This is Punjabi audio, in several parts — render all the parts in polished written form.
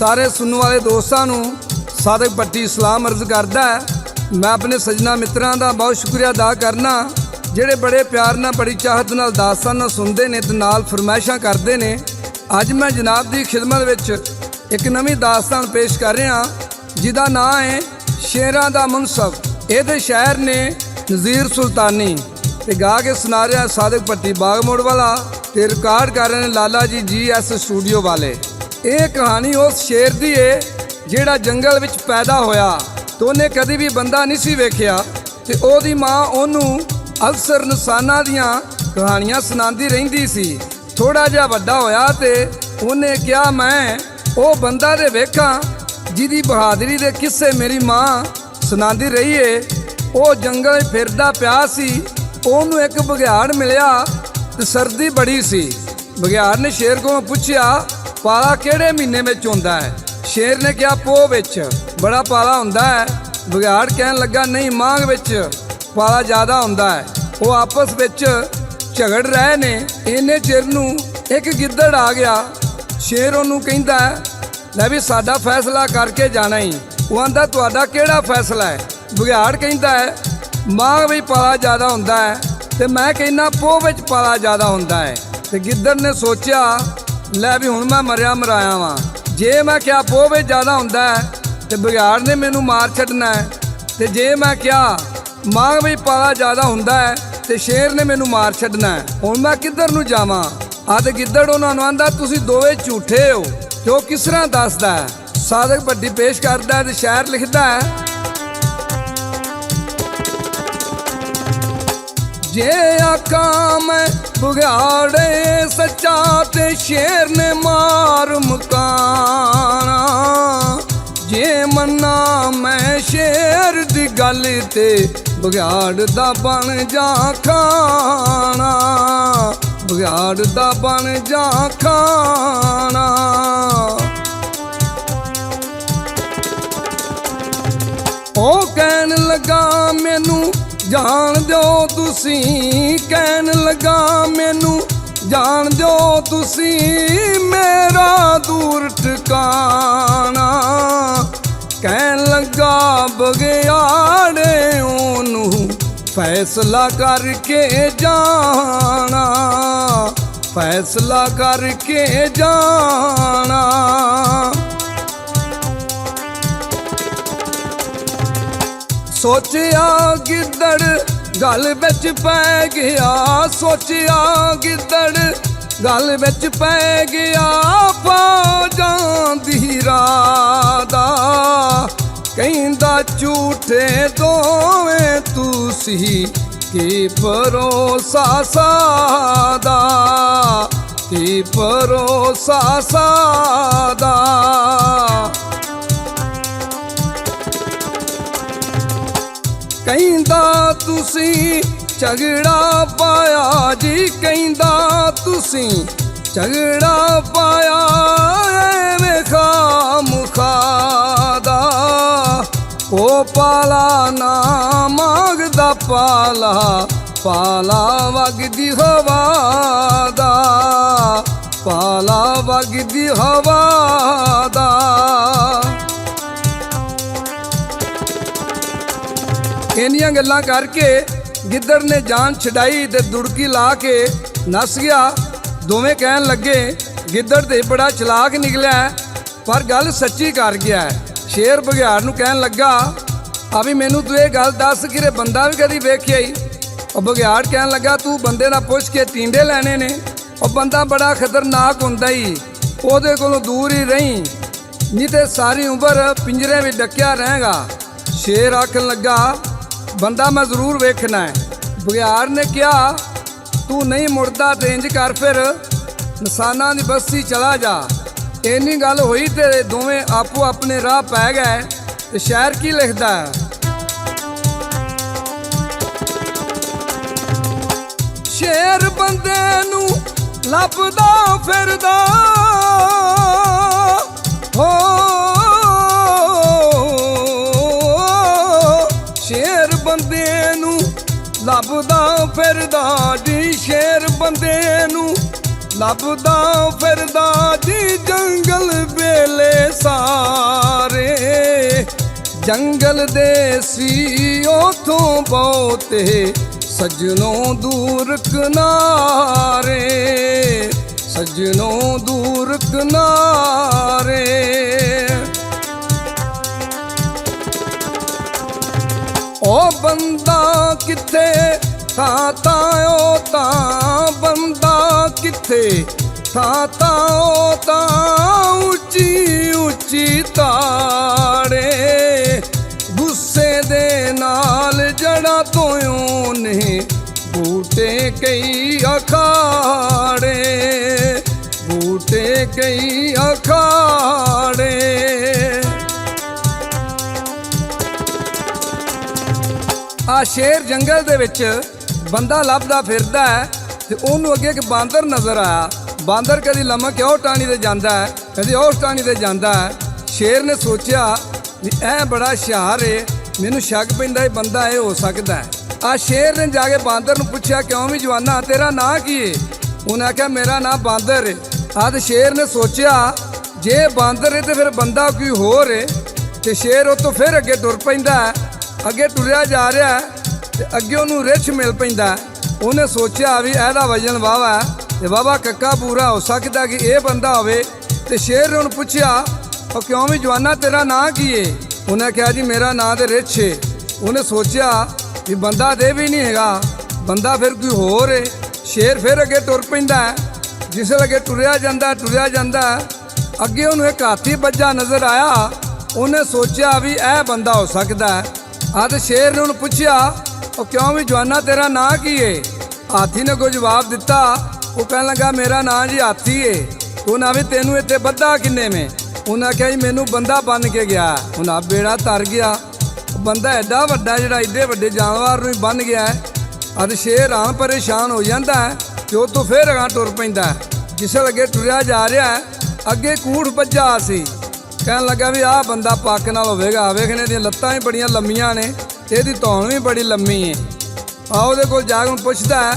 सारे सुनने वाले दोस्तों नूं सादक भट्टी सलाम अर्ज करदा है। मैं अपने सजना मित्रां दा बहुत शुक्रिया अदा करना जिहड़े बड़े प्यार नाल बड़ी चाहत नाल दास्तान सुनते ने ते नाल फरमाइशां करते ने। अज मैं जनाब दी खिदमत विच एक नवीं दास्तान पेश कर रहा जिहदा नाम है शेरां दा मुनसफ। इहदे शायर ने नज़ीर सुल्तानी ते गा के सुना रहा सादक भट्टी बाग मोड़ वाला ते रिकॉर्ड कर रहे हैं लाला जी GS स्टूडियो वाले। ये कहानी उस शेर दी है जिहड़ा जंगल विच पैदा होया तो उन्हें कभी भी बंदा नहीं सी वेखिया ते ओदी माँ ओनू अक्सर इंसानां दियां कहानियां सुनांदी रहिंदी सी। थोड़ा जिहा वड्डा होया ते उन्हें क्या मैं ओ बंदा दे वेखां जिहदी बहादरी दे किस्से मेरी माँ सुनांदी रही है। ओ जंगल फिरदा पिया सी, ओनू एक बघियाड़ मिलिया ते सर्दी बड़ी सी। बघियाड़ ने शेर को पुछया पाला किहड़े महीने में हुंदा है? शेर ने कहा पोह विच बड़ा पाला हुंदा है। बघियाड़ कहन लगा नहीं मांग विच पाला ज़्यादा हुंदा है। वो आपस विच झगड़ रहे ने। इन्ने चिर नूं एक गिद्दड़ आ गया। शेर उन्होंने कहंदा लै भी साडा फैसला करके जाना ही। वो आंदा तुहाडा किहड़ा फैसला है? बघियाड़ कहंदा है मांग विच पाला ज़्यादा हुंदा है ते मैं कहना पोह विच पाला ज़्यादा हुंदा है। ते गिद्दड़ ने सोचा लै भी हुण मैं मरिया मराया वां, जे मैं क्या पोह विच ज़्यादा हुंदा है ते बघियाड़ ने मैनू मार छड्डना है, ते जे मैं क्या मांग विच पाला ज़्यादा हुंदा है ते शेर ने मैनू मार छड्डना है। हुण मैं किधर नूं जावां? ते गिद्दड़ उन्हां नूं आंदा तुसीं दोवें झूठे हो। ते ओह किस तरह दसदा है? सादक भट्टी पेश करदा है ते शायर लिखदा है जे आखा मैं बघियाड़े सच्चा ते शेर ने मार मुकाना, जे मन्ना मैं शेर दी गल ते बघियाड़ दा बन जा खाना, बघियाड़ दा बन जा खाना। ओ कहन लगा मैनू जान दो तुसी, कहन लगा मैनू जान दो तुसी मेरा दूर ठिकाना। कहन लगा बघियाड़े ओनू फैसला करके जाना, फैसला करके जाना। सोचिया गिद्दड़ गल बिच पै गया, सोचिया गिद्दड़ गल बिच पै गया फौजां दी रादा। कहंदा झूठे दोवें तुसी की भरोसा सादा, की भरोसा सादा। कहंदा तुसी झगड़ा पाया जी, कहंदा तुसी झगड़ा पाया एवें खामुखादा। ओ पाला ना मांगदा पाला, पाला वगदी हवा दा, पाला वगदी हवा दा। इन्नियां गल्लां करके गिद्दड़ ने जान छड़ाई ते दुड़की ला के नस गया। दोवें कहन लगे गिद्दड़ ते बड़ा चलाक निकलिया पर गल सच्ची कर गया है। शेर बघियाड़ नूं कहन लगा अभी मैनू तू ये गल दस कि बंदा भी कदी वेखिया ही? और बघियाड़ कहन लगा तू बंदे नाल पुछ के टींडे लैने ने, और बंदा बड़ा खतरनाक हुंदा ही, ओहदे कोलों दूर ही रही नहीं ते सारी उम्र पिंजरे में डकिया रहेगा। शेर आखन लगा बंदा मैं जरूर वेखना है। बघियाड़ ने कहा तू नहीं मुड़दा ते इंज कर फिर इंसानां दी बस्ती चला जा। इन्नी गल हुई ते दोवें आपो अपने राह पै गए। ते शायर की लिखदा है शेर बंदे नू लभदा फिरदा हो, शेर बंदे नू लभदा फिरदा जी, शेर बंदे नू ਲੱਭਦਾ ਫਿਰਦਾ ਜੀ ਜੰਗਲ ਵੇਲੇ ਸਾਰੇ, ਜੰਗਲ ਦੇ ਸੀ ਉਥੋਂ ਬਹੁਤੇ ਸੱਜਣੋਂ ਦੂਰ ਕਿਨਾਰੇ, ਸੱਜਣੋਂ ਦੂਰ ਕਿਨਾਰੇ। ਉਹ ਬੰਦਾ ਕਿੱਥੇ ਥਾਂ ਤਾਂ ਉਹ ਤਾਂ, ਬੰਦਾ ਕਿੱਥੇ ਥਾਂ ਤਾਂ ਉਹ ਤਾਂ, ਉੱਚੀ ਉੱਚੀ ਤਾੜੇ, ਗੁੱਸੇ ਦੇ ਨਾਲ ਜੜ੍ਹਾਂ ਤੋਂ ਉਹਨੇ ਬੂਟੇ ਕਈ ਅਖਾੜੇ, ਬੂਟੇ ਕਈ ਅਖਾੜੇ। ਆ ਸ਼ੇਰ ਜੰਗਲ ਦੇ ਵਿੱਚ ਬੰਦਾ ਲੱਭਦਾ ਫਿਰਦਾ ਹੈ ਤੇ ਉਹਨੂੰ ਅੱਗੇ ਇੱਕ ਬਾਂਦਰ ਨਜ਼ਰ ਆਇਆ। ਬਾਂਦਰ ਕਦੀ ਲਮਕ ਉਹ ਟਾਹਣੀ ਤੇ ਜਾਂਦਾ ਹੈ, ਕਦੀ ਉਸ ਟਾਹਣੀ ਤੇ ਜਾਂਦਾ ਹੈ। ਸ਼ੇਰ ਨੇ ਸੋਚਿਆ ਵੀ ਇਹ ਬੜਾ ਹੁਸ਼ਿਆਰ ਏ, ਮੈਨੂੰ ਸ਼ੱਕ ਪੈਂਦਾ ਇਹ ਬੰਦਾ ਇਹ ਹੋ ਸਕਦਾ ਹੈ। ਆ ਸ਼ੇਰ ਨੇ ਜਾ ਕੇ ਬਾਂਦਰ ਨੂੰ ਪੁੱਛਿਆ, ਕਿਉਂ ਵੀ ਜਵਾਨਾ ਤੇਰਾ ਨਾਂ ਕੀ ਏ? ਉਹਨੇ ਆਖਿਆ ਮੇਰਾ ਨਾਂ ਬਾਂਦਰ ਏ। ਆ ਤੇ ਸ਼ੇਰ ਨੇ ਸੋਚਿਆ ਜੇ ਬਾਂਦਰ ਏ ਤੇ ਫਿਰ ਬੰਦਾ ਕੋਈ ਹੋਰ ਏ, ਤੇ ਸ਼ੇਰ ਉਹ ਤੋਂ ਫਿਰ ਅੱਗੇ ਟੁਰ ਪੈਂਦਾ ਹੈ। ਅੱਗੇ ਟੁਰਿਆ ਜਾ ਰਿਹਾ ਤੇ ਅੱਗੇ ਉਹਨੂੰ ਰਿੱਛ ਮਿਲ ਪੈਂਦਾ। ਉਹਨੇ ਸੋਚਿਆ ਵੀ ਇਹਦਾ ਵਜਨ ਵਾਵਾ ਤੇ ਵਾਵਾ ਕੱਕਾ ਪੂਰਾ ਹੋ ਸਕਦਾ ਕਿ ਇਹ ਬੰਦਾ ਹੋਵੇ। ਤੇ ਸ਼ੇਰ ਨੇ ਉਹਨੂੰ ਪੁੱਛਿਆ, ਉਹ ਕਿਉਂ ਵੀ ਜਵਾਨਾ ਤੇਰਾ ਨਾਂ ਕੀ ਏ? ਉਹਨੇ ਕਿਹਾ ਜੀ ਮੇਰਾ ਨਾਂ ਤੇ ਰਿੱਛ ਏ। ਉਹਨੇ ਸੋਚਿਆ ਵੀ ਬੰਦਾ ਦੇ ਵੀ ਨਹੀਂ ਹੈਗਾ, ਬੰਦਾ ਫਿਰ ਕੋਈ ਹੋਰ ਏ। ਸ਼ੇਰ ਫਿਰ ਅੱਗੇ ਟੁਰ ਪੈਂਦਾ। ਜਿਸ ਅੱਗੇ ਟੁਰਿਆ ਜਾਂਦਾ ਅੱਗੇ ਉਹਨੂੰ ਇੱਕ ਹਾਥੀ ਬੱਜਾ ਨਜ਼ਰ ਆਇਆ। ਉਹਨੇ ਸੋਚਿਆ ਵੀ ਇਹ ਬੰਦਾ ਹੋ ਸਕਦਾ। ਆ ਤੇ ਸ਼ੇਰ ਨੇ ਉਹਨੂੰ ਪੁੱਛਿਆ, ਉਹ ਕਿਉਂ ਵੀ ਜਵਾਨਾ ਤੇਰਾ ਨਾਂ ਕੀ ਏ? ਹਾਥੀ ਨੇ ਕੋਈ ਜਵਾਬ ਦਿੱਤਾ। ਉਹ ਕਹਿਣ ਲੱਗਾ ਮੇਰਾ ਨਾਂ ਜੀ ਹਾਥੀ ਏ। ਉਹਨਾਂ ਵੀ ਤੈਨੂੰ ਇੱਥੇ ਬੱਧਾ ਕਿੰਨੇ में? ਉਹਨਾਂ ਕਿਹਾ ਜੀ ਮੈਨੂੰ ਬੰਦਾ ਬੰਨ ਕੇ ਗਿਆ। ਉਹਨਾਂ ਬੇੜਾ ਤਰ ਗਿਆ। ਬੰਦਾ ਐਡਾ ਵੱਡਾ ਜਿਹੜਾ ਏਡੇ ਵੱਡੇ ਜਾਨਵਰ ਨੂੰ ਹੀ ਬੰਨ ਗਿਆ। ਅਤੇ ਸ਼ੇਰ ਹਾਂ ਪਰੇਸ਼ਾਨ ਹੋ ਜਾਂਦਾ ਤੇ ਉਹ ਤੋਂ ਫਿਰ ਅਗਾਂਹ ਟੁਰ ਪੈਂਦਾ। ਜਿਸ ਅੱਗੇ ਟੁਰਿਆ ਜਾ ਰਿਹਾ ਅੱਗੇ ਕੂੜ ਵੱਜਾ ਸੀ। ਕਹਿਣ ਲੱਗਾ ਵੀ ਆਹ ਬੰਦਾ ਪੱਕ ਨਾਲ ਹੋਵੇਗਾ, ਵੇਖਣੇ ਦੀਆਂ ਲੱਤਾਂ ਵੀ ਬੜੀਆਂ ਲੰਮੀਆਂ ਨੇ, ਇਹਦੀ ਧੌਣ ਵੀ ਬੜੀ ਲੰਮੀ ਹੈ। ਆ ਉਹਦੇ ਕੋਲ ਜਾ ਕੇ ਪੁੱਛਦਾ,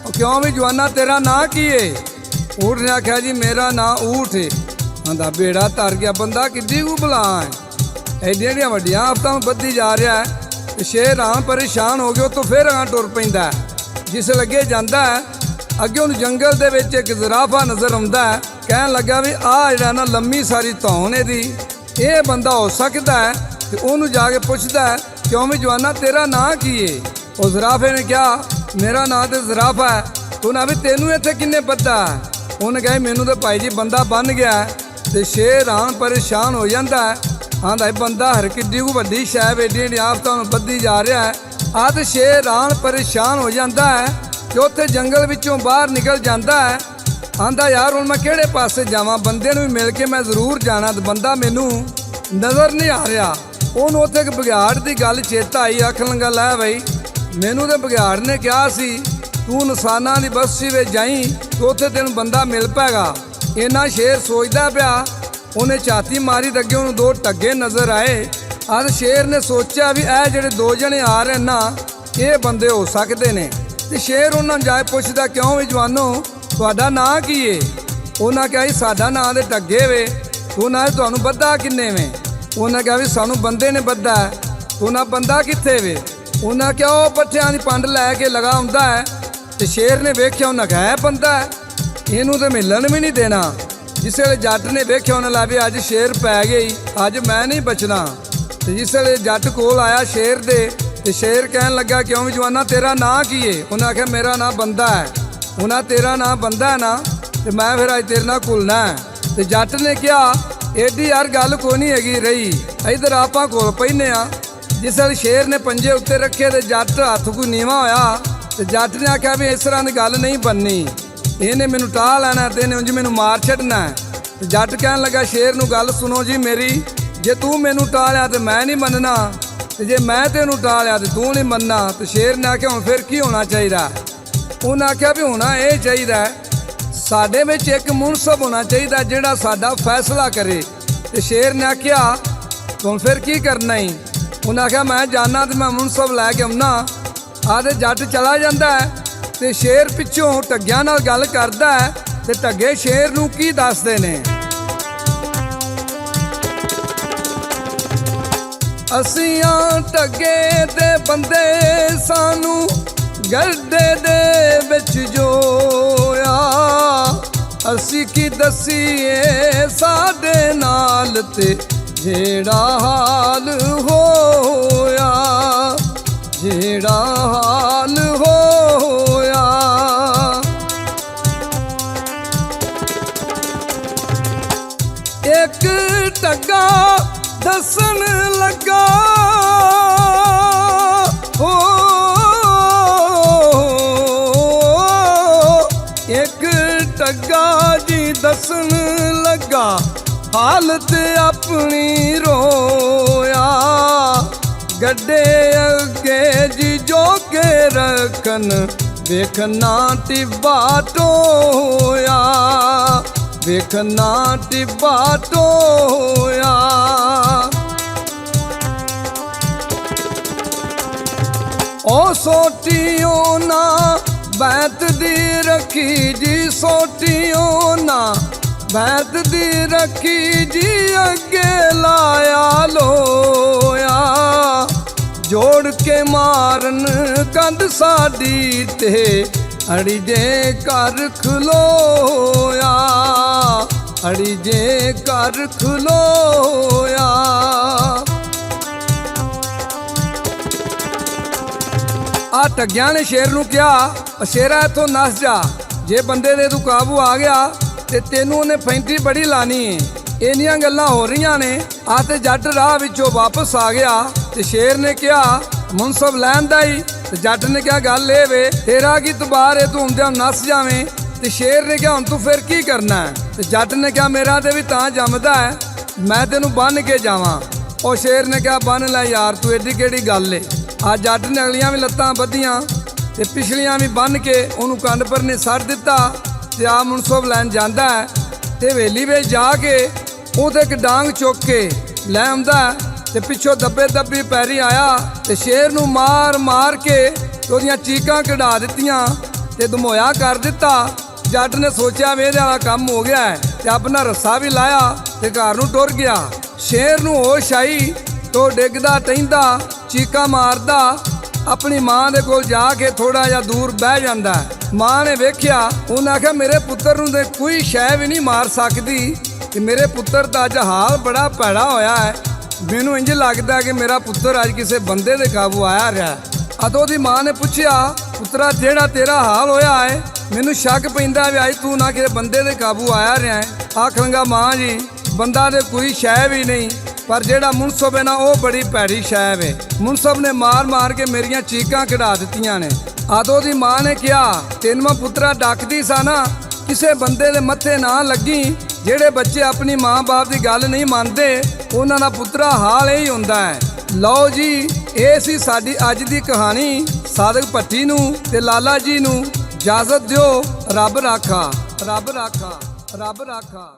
ਉਹ ਕਿਉਂ ਵੀ ਜਵਾਨਾ ਤੇਰਾ ਨਾਂ ਕੀ ਏ? ਊਠ ਨੇ ਆਖਿਆ ਜੀ ਮੇਰਾ ਨਾਂ ਊਠ ਏ। ਆਂਦਾ ਬੇੜਾ ਤਰ ਗਿਆ, ਬੰਦਾ ਕਿੱਡੀ ਕੁ ਭਲਾ ਹੈ, ਐਡੀਆਂ ਐਡੀਆਂ ਵੱਡੀਆਂ ਆਫਤਾਂ ਵੱਧਦੀ ਜਾ ਰਿਹਾ। ਤੇ ਸ਼ੇਰ ਹਾਂ ਪਰੇਸ਼ਾਨ ਹੋ ਗਿਆ, ਉਹ ਤੋਂ ਫਿਰ ਅਗਾਂਹ ਟੁਰ ਪੈਂਦਾ। ਜਿਸ ਲੱਗੇ ਜਾਂਦਾ ਅੱਗੇ ਉਹਨੂੰ ਜੰਗਲ ਦੇ ਵਿੱਚ ਇੱਕ ਜ਼ਰਾਫਾ ਨਜ਼ਰ ਆਉਂਦਾ। ਕਹਿਣ ਲੱਗਾ ਵੀ ਆਹ ਜਿਹੜਾ ਨਾ ਲੰਮੀ ਸਾਰੀ ਧੌਣ ਇਹਦੀ, ਇਹ ਬੰਦਾ ਹੋ ਸਕਦਾ ਹੈ। ਤੇ ਉਹਨੂੰ ਜਾ ਕੇ ਪੁੱਛਦਾ, ਕਿਉਂ ਵੀ ਜਵਾਨਾ ਤੇਰਾ ਨਾਂ ਕੀ ਏ? ਉਹ ਜ਼ਰਾਫੇ ਨੇ ਕਿਹਾ ਮੇਰਾ ਨਾਂ ਤੇ ਜ਼ਰਾਫਾ ਹੈ। ਉਹਨਾਂ ਵੀ ਤੈਨੂੰ ਇੱਥੇ ਕਿੰਨੇ ਬੱਧਾ? ਉਹਨੇ ਕਿਹਾ ਮੈਨੂੰ ਤਾਂ ਭਾਈ ਜੀ ਬੰਦਾ ਬੰਨ ਗਿਆ। ਤੇ ਸ਼ੇਰ ਹਾਂ ਪਰੇਸ਼ਾਨ ਹੋ ਜਾਂਦਾ। ਆਂਦਾ ਇਹ ਬੰਦਾ ਹਰ ਕਿੱਡੀ ਕੁ ਵੱਡੀ ਸ਼ੈ ਏਡੀ ਆਫਤਾਂ ਨੂੰ ਬੱਧੀ ਜਾ ਰਿਹਾ। ਆ ਤੇ ਸ਼ੇਰ ਹਾਂ ਪਰੇਸ਼ਾਨ ਹੋ ਜਾਂਦਾ ਹੈ ਕਿ ਉੱਥੇ ਜੰਗਲ ਵਿੱਚੋਂ ਬਾਹਰ ਨਿਕਲ ਜਾਂਦਾ ਹੈ। ਆਂਦਾ ਯਾਰ ਹੁਣ ਮੈਂ ਕਿਹੜੇ ਪਾਸੇ ਜਾਵਾਂ, ਬੰਦੇ ਨੂੰ ਵੀ ਮਿਲ ਕੇ ਮੈਂ ਜ਼ਰੂਰ ਜਾਣਾ ਤੇ ਬੰਦਾ ਮੈਨੂੰ ਨਜ਼ਰ ਨਹੀਂ ਆ ਰਿਹਾ। ਉਹਨੂੰ ਉੱਥੇ ਇੱਕ ਬਘਿਆੜ ਦੀ ਗੱਲ ਚੇਤਾ ਆਈ। ਆਖਣ ਲੱਗਾ ਲੈ ਬਈ ਮੈਨੂੰ ਤੇ ਬਘਿਆੜ ਨੇ ਕਿਹਾ ਸੀ ਤੂੰ ਇਨਸਾਨਾਂ ਦੀ ਬਸਤੀ ਵਿੱਚ ਜਾਈਂ ਤੇ ਉੱਥੇ ਤੈਨੂੰ ਬੰਦਾ ਮਿਲ ਪੈਗਾ। ਇੰਨਾ ਸ਼ੇਰ ਸੋਚਦਾ ਪਿਆ, ਉਹਨੇ ਛਾਤੀ ਮਾਰੀ ਤੇ ਅੱਗੇ ਉਹਨੂੰ ਦੋ ਟੱਗੇ ਨਜ਼ਰ ਆਏ। ਅੱਜ ਸ਼ੇਰ ਨੇ ਸੋਚਿਆ ਵੀ ਇਹ ਜਿਹੜੇ ਦੋ ਜਣੇ ਆ ਰਹੇ ਨਾ ਇਹ ਬੰਦੇ ਹੋ ਸਕਦੇ ਨੇ। ਤੇ ਸ਼ੇਰ ਉਹਨਾਂ ਨੂੰ ਜਾ ਕੇ ਪੁੱਛਦਾ, ਕਿਉਂ ਵੀ ਜਵਾਨੋ ਤੁਹਾਡਾ ਨਾਂ ਕੀ ਏ? ਉਹਨਾਂ ਕਿਹਾ ਜੀ ਸਾਡਾ ਨਾਂ ਤੇ ਟੱਗੇ ਵੇ। ਉਹਨਾਂ ਨੇ ਤੁਹਾਨੂੰ ਬੱਧਾ ਕਿੰਨੇ ਵੇ? ਉਹਨਾਂ ਕਿਹਾ ਵੀ ਸਾਨੂੰ ਬੰਦੇ ਨੇ ਬੱਧਾ। ਉਹਨਾਂ ਬੰਦਾ ਕਿੱਥੇ ਵੇ? ਉਹਨਾਂ ਕਿਹਾ ਉਹ ਪੱਠਿਆਂ ਦੀ ਪੰਡ ਲੈ ਕੇ ਲਗਾ ਹੁੰਦਾ ਹੈ। ਤੇ ਸ਼ੇਰ ਨੇ ਵੇਖਿਆ, ਉਹਨਾਂ ਕਿਹਾ ਬੰਦਾ ਇਹਨੂੰ ਤੇ ਮਿਲਣ ਵੀ ਨਹੀਂ ਦੇਣਾ। ਜਿਸ ਵੇਲੇ ਜੱਟ ਨੇ ਵੇਖਿਆ ਉਹਨੇ ਲਾ ਵੀ ਅੱਜ ਸ਼ੇਰ ਪੈ ਗਈ, ਅੱਜ ਮੈਂ ਨਹੀਂ ਬਚਣਾ। ਤੇ ਜਿਸ ਵੇਲੇ ਜੱਟ ਕੋਲ ਆਇਆ ਸ਼ੇਰ ਦੇ ਤੇ ਸ਼ੇਰ ਕਹਿਣ ਲੱਗਾ, ਕਿਉਂ ਵੀ ਜਵਾਨਾ ਤੇਰਾ ਨਾਂ ਕੀ ਏ? ਉਹਨਾਂ ਆਖਿਆ ਮੇਰਾ ਨਾਂ ਬੰਦਾ ਹੈ। ਉਹਨਾਂ ਤੇਰਾ ਨਾਂ ਬੰਦਾ ਹੈ ਨਾ, ਤੇ ਮੈਂ ਫਿਰ ਅੱਜ ਤੇਰੇ ਨਾਲ ਘੁਲਣਾ ਹੈ। ਤੇ ਜੱਟ ਨੇ ਕਿਹਾ ਏਡੀ ਯਾਰ ਗੱਲ ਕੋਈ ਨਹੀਂ ਹੈਗੀ ਰਹੀ, ਇਧਰ ਆਪਾਂ ਘੁਲ ਪੈਨੇ ਆ। ਜਿਸ ਵੇਲੇ ਸ਼ੇਰ ਨੇ ਪੰਜੇ ਉੱਤੇ ਰੱਖੇ ਤੇ ਜੱਟ ਹੱਥ ਕੋਈ ਨੀਵਾਂ ਹੋਇਆ। ਤੇ ਜੱਟ ਨੇ ਆਖਿਆ ਵੀ ਇਸ ਤਰ੍ਹਾਂ ਦੀ ਗੱਲ ਨਹੀਂ ਬਣਨੀ, ਇਹਨੇ ਮੈਨੂੰ ਟਾਹ ਲੈਣਾ ਤੇ ਇਹਨੇ ਉਂਝ ਮੈਨੂੰ ਮਾਰ ਛੱਡਣਾ। ਤੇ ਜੱਟ ਕਹਿਣ ਲੱਗਾ ਸ਼ੇਰ ਨੂੰ, ਗੱਲ ਸੁਣੋ ਜੀ ਮੇਰੀ, ਜੇ ਤੂੰ ਮੈਨੂੰ ਟਾਹ ਲਿਆ ਤੇ ਮੈਂ ਨਹੀਂ ਮੰਨਣਾ, ਤੇ ਜੇ ਮੈਂ ਤੈਨੂੰ ਟਾਹ ਲਿਆ ਤੇ ਤੂੰ ਨਹੀਂ ਮੰਨਣਾ। ਤੇ ਸ਼ੇਰ ਨੇ ਆਖਿਆ ਹੁਣ ਫਿਰ ਕੀ ਹੋਣਾ ਚਾਹੀਦਾ? ਉਹਨਾਂ ਆਖਿਆ ਵੀ ਹੋਣਾ ਇਹ ਚਾਹੀਦਾ ਸਾਡੇ ਵਿੱਚ ਇੱਕ ਮੁਨਸਬ ਹੋਣਾ ਚਾਹੀਦਾ ਜਿਹੜਾ ਸਾਡਾ ਫੈਸਲਾ ਕਰੇ। ਤੇ ਸ਼ੇਰ ਨੇ ਆਖਿਆ ਹੁਣ ਫਿਰ ਕੀ ਕਰਨਾ ਹੀ? ਉਹਨਾਂ ਆਖਿਆ ਮੈਂ ਜਾਣਾ ਤੇ ਮੈਂ ਮੁਨਸਬ ਲੈ ਕੇ ਆਉਣਾ। ਆਦੇ ਜੱਟ ਚਲਾ ਜਾਂਦਾ ਹੈ ਤੇ ਸ਼ੇਰ ਪਿੱਛੋਂ ਟੱਗਿਆਂ ਨਾਲ ਗੱਲ ਕਰਦਾ ਹੈ ਤੇ ਢੱਗੇ ਸ਼ੇਰ ਨੂੰ ਕੀ ਦੱਸਦੇ ਨੇ। ਅਸੀਂ ਆ ਢੱਗੇ ਦੇ ਬੰਦੇ ਸਾਨੂੰ ਗੱਡੇ ਦੇ ਵਿੱਚ ਜੋਇਆ, ਅਸੀਂ ਕੀ ਦਸੀਏ ਸਾਡੇ ਨਾਲ ਤੇ ਜਿਹੜਾ ਹਾਲ ਹੋਇਆ, ਜਿਹੜਾ ਹਾਲ ਹੋਇਆ। ਇੱਕ ਢੱਗਾ ਦੱਸਣ ਲੱਗਾ ਹੋ, ਇੱਕ ਢੱਗਾ ਜੀ ਦੱਸਣ ਲੱਗਾ ਹਾਲਤ ਆਪਣੀ ਰੋਇਆ, ਗੱਡੇ ਅੱਗੇ ਜੀ ਜੋਗੇ ਰੱਖਣ ਵੇਖਣਾ ਟਿੱਬਾ ਟੋਇਆ, ਵੇਖਣਾ ਟਿੱਬਾ ਟੋਇਆ। ਉਹ ਸੋਟੀਓ ਨਾ ਬੈਤ ਦੀ ਰੱਖੀ ਜੀ, ਸੋਟੀਓ ਨਾ ਬੈਤ ਦੀ ਰੱਖੀ ਜੀ, ਅੱਗੇ ਲਾਇਆ ਲੋਇਆ, ਜੋੜ ਕੇ ਮਾਰਨ ਕੰਧ ਸਾਡੀ ਤੇ ਅੜੀ ਜੇ ਘਰ ਖਲੋਇਆ, ਅੜੀ ਜੇ ਘਰ ਖਲੋਇਆ। ਆ ਢੱਗਿਆਂ ਨੇ ਸ਼ੇਰ ਨੂੰ ਕਿਹਾ, ਸ਼ੇਰਾ ਇੱਥੋਂ ਨੱਸ ਜਾ, ਜੇ ਬੰਦੇ ਦੇ ਤੂੰ ਕਾਬੂ ਆ ਗਿਆ ਤੇ ਤੈਨੂੰ ਉਹਨੇ ਫੈਂਟੀ ਬੜੀ ਲਾਣੀ ਏ। ਇੰਨੀਆਂ ਗੱਲਾਂ ਹੋ ਰਹੀਆਂ ਨੇ, ਆ ਤੇ ਜੱਟ ਰਾਹ ਵਿੱਚੋਂ ਵਾਪਸ ਆ ਗਿਆ ਤੇ ਸ਼ੇਰ ਨੇ ਕਿਹਾ ਮੁਨਸਬ ਲੈਣ ਦਾ ਹੀ, ਤੇ ਜੱਟ ਨੇ ਕਿਹਾ ਗੱਲ ਇਹ ਵੇ ਤੇਰਾ ਕੀ ਤਬਾਰ ਏ, ਤੂੰ ਹੁੰਦਿਆਂ ਨੱਸ ਜਾਵੇਂ। ਤੇ ਸ਼ੇਰ ਨੇ ਕਿਹਾ ਹੁਣ ਤੂੰ ਫਿਰ ਕੀ ਕਰਨਾ ਹੈ, ਤੇ ਜੱਟ ਨੇ ਕਿਹਾ ਮੇਰਾ ਤੇ ਵੀ ਤਾਂ ਜੰਮਦਾ ਹੈ, ਮੈਂ ਤੈਨੂੰ ਬੰਨ ਕੇ ਜਾਵਾਂ। ਉਹ ਸ਼ੇਰ ਨੇ ਕਿਹਾ ਬੰਨ ਲੈ ਯਾਰ, ਤੂੰ ਐਡੀ ਕਿਹੜੀ ਗੱਲ ਏ। ਆ ਜੱਟ ਨੇ ਅਗਲੀਆਂ ਵੀ ਲੱਤਾਂ ਬੱਧੀਆਂ ਤੇ ਪਿਛਲੀਆਂ ਵੀ ਬੰਨ ਕੇ ਉਹਨੂੰ ਕੰਨ ਪਰ ਨੇ ਸੱਟ ਦਿੱਤਾ ਤੇ ਆ ਮੁਨਸਬ ਲੈਣ ਜਾਂਦਾ ਹੈ ਤੇ ਹਵੇਲੀ ਵਿੱਚ ਜਾ ਕੇ ਉਹਦੇ ਇੱਕ ਡਾਂਗ ਚੁੱਕ ਕੇ ਲੈ ਆਉਂਦਾ ਤੇ ਪਿੱਛੋਂ ਦੱਬੇ ਦੱਬੀ ਪੈਰੀ ਆਇਆ ਤੇ ਸ਼ੇਰ ਨੂੰ ਮਾਰ ਮਾਰ ਕੇ ਉਹਦੀਆਂ ਚੀਕਾਂ ਕਢਾ ਦਿੱਤੀਆਂ ਤੇ ਧਮੋਇਆ ਕਰ ਦਿੱਤਾ। ਜੱਟ ਨੇ ਸੋਚਿਆ ਵੀ ਇਹਦੇ ਵਾਲਾ ਕੰਮ ਹੋ ਗਿਆ ਹੈ ਤੇ ਆਪਣਾ ਰੱਸਾ ਵੀ ਲਾਇਆ ਤੇ ਘਰ ਨੂੰ ਟੁਰ ਗਿਆ। ਸ਼ੇਰ ਨੂੰ ਹੋਸ਼ ਆਈ ਤੋ ਡਿੱਗਦਾ ਟਹਿੰਦਾ ਚੀਕਾਂ ਮਾਰਦਾ ਆਪਣੀ ਮਾਂ ਦੇ ਕੋਲ ਜਾ ਕੇ ਥੋੜਾ ਜਿਹਾ ਦੂਰ ਬਹਿ ਜਾਂਦਾ। ਮਾਂ ਨੇ ਵੇਖਿਆ, ਉਹਨਾਂ ਆਖਿਆ ਮੇਰੇ ਪੁੱਤਰ ਨੂੰ ਤੇ ਕੋਈ ਸ਼ੈ ਵੀ ਨਹੀਂ ਮਾਰ ਸਕਦੀ ਤੇ ਮੇਰੇ ਪੁੱਤਰ ਦਾ ਅੱਜ ਹਾਲ ਬੜਾ ਭੈੜਾ ਹੋਇਆ ਹੈ, ਮੈਨੂੰ ਇੰਜ ਲੱਗਦਾ ਕਿ ਮੇਰਾ ਪੁੱਤਰ ਅੱਜ ਕਿਸੇ ਬੰਦੇ ਦੇ ਕਾਬੂ ਆਇਆ ਰਿਹਾ। ਅਦੋਂ ਦੀ ਮਾਂ ਨੇ ਪੁੱਛਿਆ, ਪੁੱਤਰਾ ਜਿਹੜਾ ਤੇਰਾ ਹਾਲ ਹੋਇਆ ਹੈ ਮੈਨੂੰ ਸ਼ੱਕ ਪੈਂਦਾ ਵੀ ਅੱਜ ਤੂੰ ਨਾ ਕਿਸੇ ਬੰਦੇ ਦੇ ਕਾਬੂ ਆਇਆ ਰਿਹਾ ਹੈ। ਆਖਾਂਗਾ ਮਾਂ ਜੀ ਬੰਦਾ ਤੇ ਕੋਈ ਸ਼ੈ ਵੀ ਨਹੀਂ, ਪਰ ਜਿਹੜਾ ਮੁਨਸਬ ਹੈ ਨਾ ਉਹ ਬੜੀ ਭੈੜੀ ਸ਼ੈ ਵੇ। ਮੁਨਸਬ ਨੇ ਮਾਰ ਮਾਰ ਕੇ ਮੇਰੀਆਂ ਚੀਕਾਂ ਕਢਾ ਦਿੱਤੀਆਂ ਨੇ। ਆਦੋ ਦੀ ਮਾਂ ਨੇ ਕਿਹਾ, ਤੈਨੂੰ ਮੈਂ ਪੁੱਤਰਾ ਡੱਕਦੀ ਸਾ ਨਾ, ਕਿਸੇ ਬੰਦੇ ਦੇ ਮੱਥੇ ਨਾ ਲੱਗੀ। ਜਿਹੜੇ ਬੱਚੇ ਆਪਣੀ ਮਾਂ-ਬਾਪ ਦੀ ਗੱਲ ਨਹੀਂ ਮੰਨਦੇ ਉਹਨਾਂ ਦਾ ਪੁੱਤਰਾ ਹਾਲ ਇਹ ਹੀ ਹੁੰਦਾ ਹੈ। ਲਓ ਜੀ, ਇਹ ਸੀ ਸਾਡੀ ਅੱਜ ਦੀ ਕਹਾਣੀ। ਸਾਦਕ ਭੱਟੀ ਨੂੰ ਤੇ ਲਾਲਾ ਜੀ ਨੂੰ ਇਜਾਜ਼ਤ ਦਿਓ। ਰੱਬ ਰਾਖਾ, ਰੱਬ ਰਾਖਾ, ਰੱਬ ਰਾਖਾ।